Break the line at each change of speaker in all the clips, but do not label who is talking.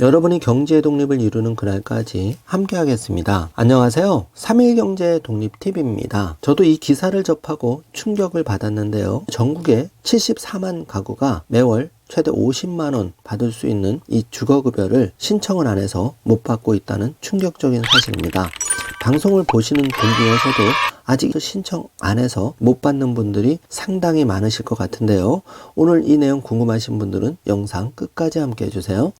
여러분이 경제 독립을 이루는 그날까지 함께 하겠습니다. 안녕하세요. 3일 경제 독립 팁입니다. 저도 이 기사를 접하고 충격을 받았는데요. 전국에 74만 가구가 매월 최대 50만원 받을 수 있는 이 주거급여를 신청을 안 해서 못 받고 있다는 충격적인 사실입니다. 방송을 보시는 분 중에서도 아직 신청 안 해서 못 받는 분들이 상당히 많으실 것 같은데요. 오늘 이 내용 궁금하신 분들은 영상 끝까지 함께 해주세요.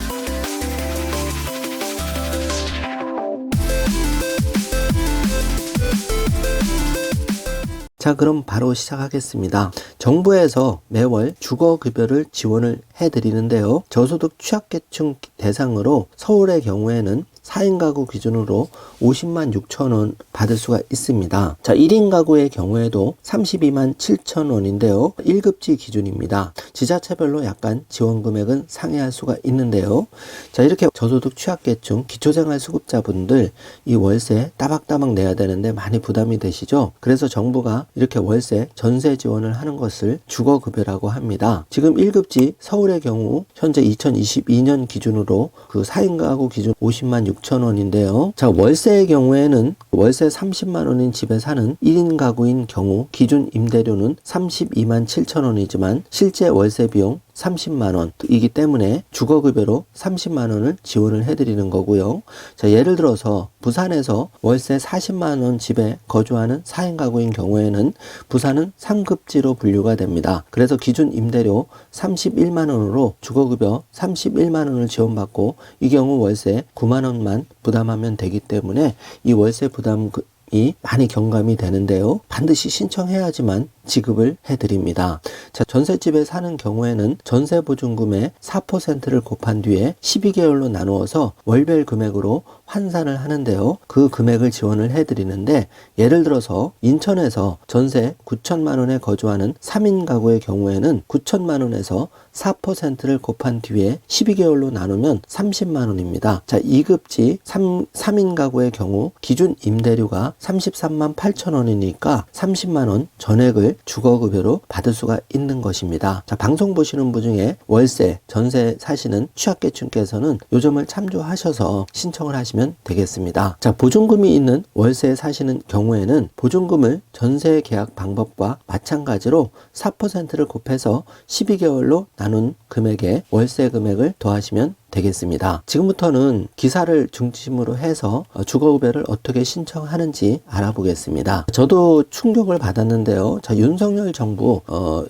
자, 그럼 바로 시작하겠습니다. 정부에서 매월 주거급여를 지원을 해드리는데요. 저소득 취약계층 대상으로 서울의 경우에는 4인 가구 기준으로 50만 6천 원 받을 수가 있습니다. 자, 1인 가구의 경우에도 32만 7천 원인데요. 1급지 기준입니다. 지자체별로 약간 지원 금액은 상회할 수가 있는데요. 자, 이렇게 저소득 취약계층 기초생활수급자분들 이 월세 따박따박 내야 되는데 많이 부담이 되시죠? 그래서 정부가 이렇게 월세 전세 지원을 하는 것을 주거급여라고 합니다. 지금 1급지 서울의 경우 현재 2022년 기준으로 그 4인 가구 기준 50만 6천 원인데요. 자, 월세의 경우에는 월세 30만 원인 집에 사는 1인 가구인 경우 기준 임대료는 32만 7천 원이지만 실제 월세 비용 30만 원이기 때문에 주거급여로 30만 원을 지원을 해드리는 거고요. 자, 예를 들어서 부산에서 월세 40만 원 집에 거주하는 4인 가구인 경우에는 부산은 3급지로 분류가 됩니다. 그래서 기준 임대료 31만 원으로 주거급여 31만 원을 지원받고 이 경우 월세 9만 원만 부담하면 되기 때문에 이 월세 부담이 많이 경감이 되는데요. 반드시 신청해야지만 지급을 해드립니다. 자, 전셋집에 사는 경우에는 전세보증금의 4%를 곱한 뒤에 12개월로 나누어서 월별 금액으로 환산을 하는데요. 그 금액을 지원을 해드리는데 예를 들어서 인천에서 전세 9천만 원에 거주하는 3인 가구의 경우에는 9천만 원에서 4%를 곱한 뒤에 12개월로 나누면 30만 원입니다. 자, 2급지 3인 가구의 경우 기준 임대료가 33만 8천 원이니까 30만 원 전액을 주거급여로 받을 수가 있는 것입니다. 자, 방송 보시는 분 중에 월세, 전세 사시는 취약계층께서는 이 점을 참조하셔서 신청을 하시면 되겠습니다. 자, 보증금이 있는 월세에 사시는 경우에는 보증금을 전세 계약 방법과 마찬가지로 4%를 곱해서 12개월로 나눈 금액에 월세 금액을 더하시면 되겠습니다. 지금부터는 기사를 중심으로 해서 주거급여를 어떻게 신청하는지 알아보겠습니다. 저도 충격을 받았는데요. 자, 윤석열 정부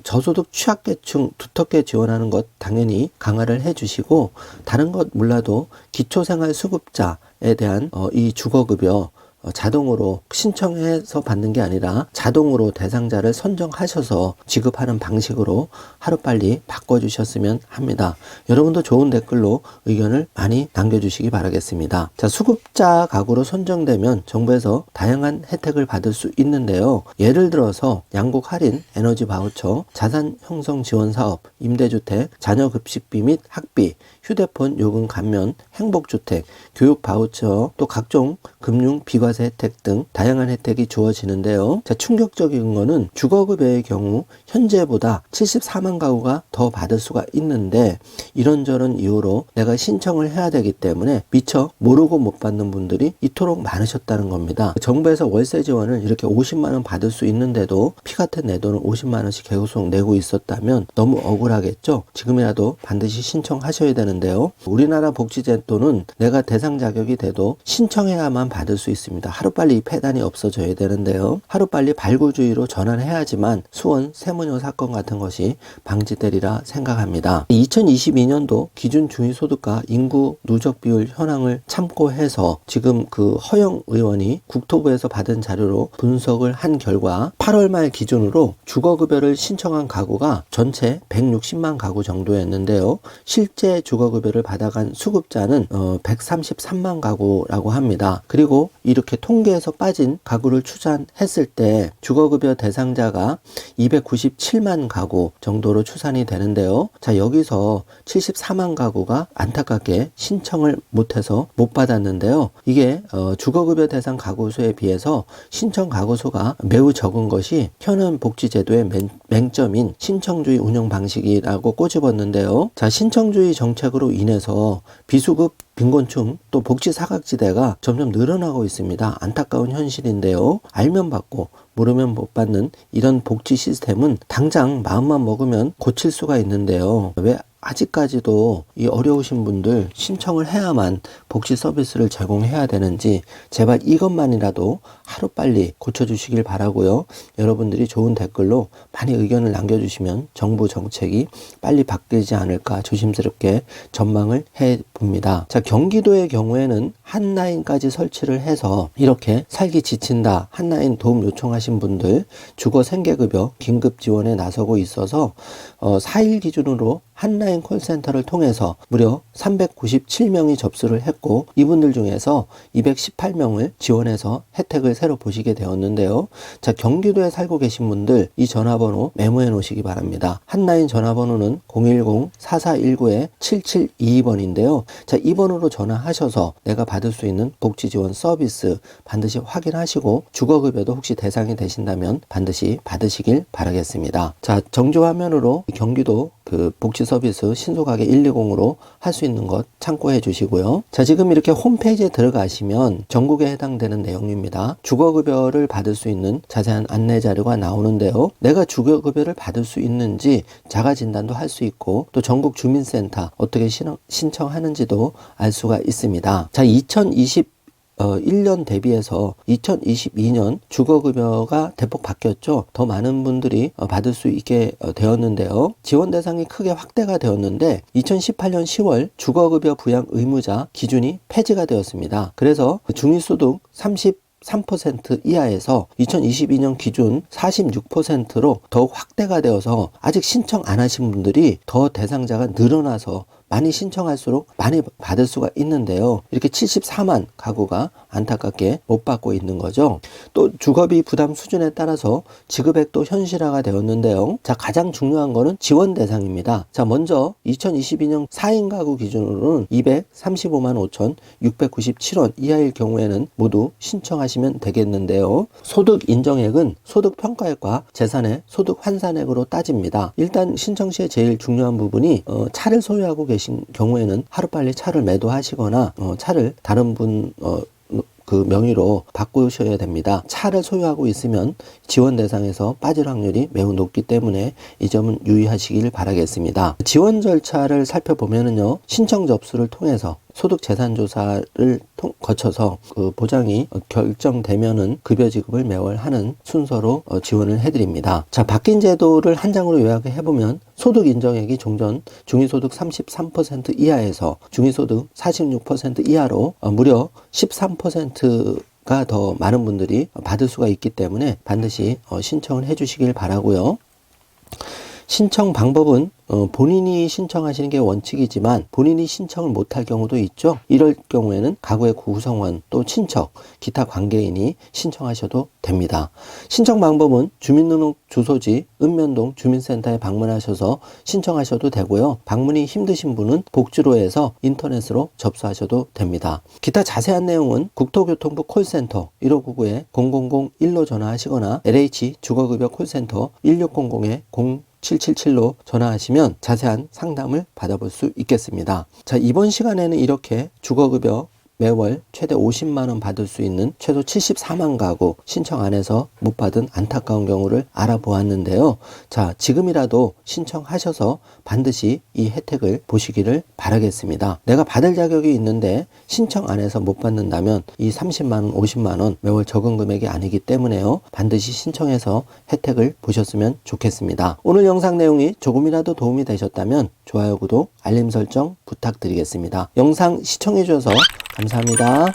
저소득 취약계층 두텁게 지원하는 것 당연히 강화를 해주시고 다른 것 몰라도 기초생활수급자에 대한 이 주거급여 자동으로 신청해서 받는 게 아니라 자동으로 대상자를 선정하셔서 지급하는 방식으로 하루빨리 바꿔주셨으면 합니다. 여러분도 좋은 댓글로 의견을 많이 남겨주시기 바라겠습니다. 자, 수급자 가구로 선정되면 정부에서 다양한 혜택을 받을 수 있는데요. 예를 들어서 양국 할인, 에너지 바우처, 자산 형성 지원 사업, 임대주택, 자녀 급식비 및 학비, 휴대폰 요금 감면, 행복주택, 교육 바우처, 또 각종 금융 비과세 혜택 등 다양한 혜택이 주어지는데요. 자, 충격적인 거는 주거급여의 경우 현재보다 74만 가구가 더 받을 수가 있는데 이런저런 이유로 내가 신청을 해야 되기 때문에 미처 모르고 못 받는 분들이 이토록 많으셨다는 겁니다. 정부에서 월세 지원을 이렇게 50만 원 받을 수 있는데도 피 같은 내 돈을 50만 원씩 계속 내고 있었다면 너무 억울하겠죠. 지금이라도 반드시 신청하셔야 되는데요. 우리나라 복지제도는 내가 대상 자격이 돼도 신청해야만 받을 수 있습니다. 하루빨리 이 폐단이 없어져야 되는데요. 하루빨리 발굴주의로 전환해야지만 수원 세무녀 사건 같은 것이 방지되리라 생각합니다. 2022년도 기준 중위소득과 인구 누적 비율 현황을 참고해서 지금 그 허영 의원이 국토부에서 받은 자료로 분석을 한 결과 8월 말 기준으로 주거급여를 신청한 가구가 전체 160만 가구 정도였는데요. 실제 주거급여를 받아간 수급자는 133만 가구라고 합니다. 그리고 이렇게 통계에서 빠진 가구를 추산했을 때 주거급여 대상자가 297만 가구 정도로 추산이 되는데요. 자, 여기서 74만 가구가 안타깝게 신청을 못해서 못 받았는데요. 이게 주거급여 대상 가구 수에 비해서 신청 가구 수가 매우 적은 것이 현행 복지제도의 맹점인 신청주의 운영 방식이라고 꼬집었는데요. 자, 신청주의 정책을 대책으로 인해서 비수급 빈곤층 또 복지 사각지대가 점점 늘어나고 있습니다. 안타까운 현실인데요. 알면 받고 모르면 못 받는 이런 복지 시스템은 당장 마음만 먹으면 고칠 수가 있는데요. 왜 아직까지도 이 어려우신 분들 신청을 해야만 복지 서비스를 제공해야 되는지 제발 이것만이라도 하루빨리 고쳐주시길 바라고요. 여러분들이 좋은 댓글로 많이 의견을 남겨주시면 정부 정책이 빨리 바뀌지 않을까 조심스럽게 전망을 해봅니다. 자, 경기도의 경우에는 한라인까지 설치를 해서 이렇게 살기 지친다, 한라인 도움 요청하신 분들 주거 생계급여 긴급 지원에 나서고 있어서 4일 기준으로 한라인 콜센터를 통해서 무려 397명이 접수를 했고 이분들 중에서 218명을 지원해서 혜택을 새로 보시게 되었는데요. 자, 경기도에 살고 계신 분들 이 전화번호 메모해 놓으시기 바랍니다. 한라인 전화번호는 010-4419-7722번인데요. 자, 이 번호로 전화하셔서 내가 받을 수 있는 복지 지원 서비스 반드시 확인하시고 주거급여도 혹시 대상이 되신다면 반드시 받으시길 바라겠습니다. 자, 정조 화면으로 경기도 복지 서비스 신속하게 120으로 할 수 있는 것 참고해 주시고요. 자, 지금 이렇게 홈페이지에 들어가시면 전국에 해당되는 내용입니다. 주거급여를 받을 수 있는 자세한 안내 자료가 나오는데요. 내가 주거급여를 받을 수 있는지 자가진단도 할 수 있고 또 전국 주민센터 어떻게 신청하는지도 알 수가 있습니다. 자, 1년 대비해서 2022년 주거급여가 대폭 바뀌었죠. 더 많은 분들이 받을 수 있게 되었는데요. 지원 대상이 크게 확대가 되었는데 2018년 10월 주거급여 부양 의무자 기준이 폐지가 되었습니다. 그래서 중위소득 3% 이하에서 2022년 기준 46%로 더욱 확대가 되어서 아직 신청 안 하신 분들이 더 대상자가 늘어나서 많이 신청할수록 많이 받을 수가 있는데요. 이렇게 74만 가구가 안타깝게 못 받고 있는 거죠. 또 주거비 부담 수준에 따라서 지급액도 현실화가 되었는데요. 자, 가장 중요한 거는 지원 대상입니다. 자, 먼저 2022년 4인 가구 기준으로는 235만 5,697원 이하일 경우에는 모두 신청하시면 되겠는데요. 소득 인정액은 소득 평가액과 재산의 소득 환산액으로 따집니다. 일단 신청 시에 제일 중요한 부분이 차를 소유하고 계신 경우에는 하루빨리 차를 매도하시거나 차를 다른 분 명의로 바꾸셔야 됩니다. 차를 소유하고 있으면 지원 대상에서 빠질 확률이 매우 높기 때문에 이 점은 유의하시길 바라겠습니다. 지원 절차를 살펴보면은요, 신청 접수를 통해서 소득 재산 조사를 거쳐서 보장이 결정되면은 급여 지급을 매월 하는 순서로 지원을 해드립니다. 자, 바뀐 제도를 한 장으로 요약을 해보면 소득 인정액이 종전 중위소득 33% 이하에서 중위소득 46% 이하로 무려 13%가 더 많은 분들이 받을 수가 있기 때문에 반드시 신청을 해주시길 바라고요. 신청 방법은 본인이 신청하시는 게 원칙이지만 본인이 신청을 못할 경우도 있죠. 이럴 경우에는 가구의 구성원 또 친척, 기타 관계인이 신청하셔도 됩니다. 신청 방법은 주민등록 주소지 읍면동 주민센터에 방문하셔서 신청하셔도 되고요. 방문이 힘드신 분은 복지로에서 인터넷으로 접수하셔도 됩니다. 기타 자세한 내용은 국토교통부 콜센터 1599-0001로 전화하시거나 LH 주거급여 콜센터 1600-0777로 전화하시면 자세한 상담을 받아볼 수 있겠습니다. 자, 이번 시간에는 이렇게 주거급여 매월 최대 50만원 받을 수 있는 최소 74만 가구 신청 안 해서 못 받은 안타까운 경우를 알아보았는데요. 자, 지금이라도 신청하셔서 반드시 이 혜택을 보시기를 바라겠습니다. 내가 받을 자격이 있는데 신청 안 해서 못 받는다면 이 30만원, 50만원 매월 적은 금액이 아니기 때문에요. 반드시 신청해서 혜택을 보셨으면 좋겠습니다. 오늘 영상 내용이 조금이라도 도움이 되셨다면 좋아요, 구독, 알림 설정 부탁드리겠습니다. 영상 시청해 주셔서 감사합니다.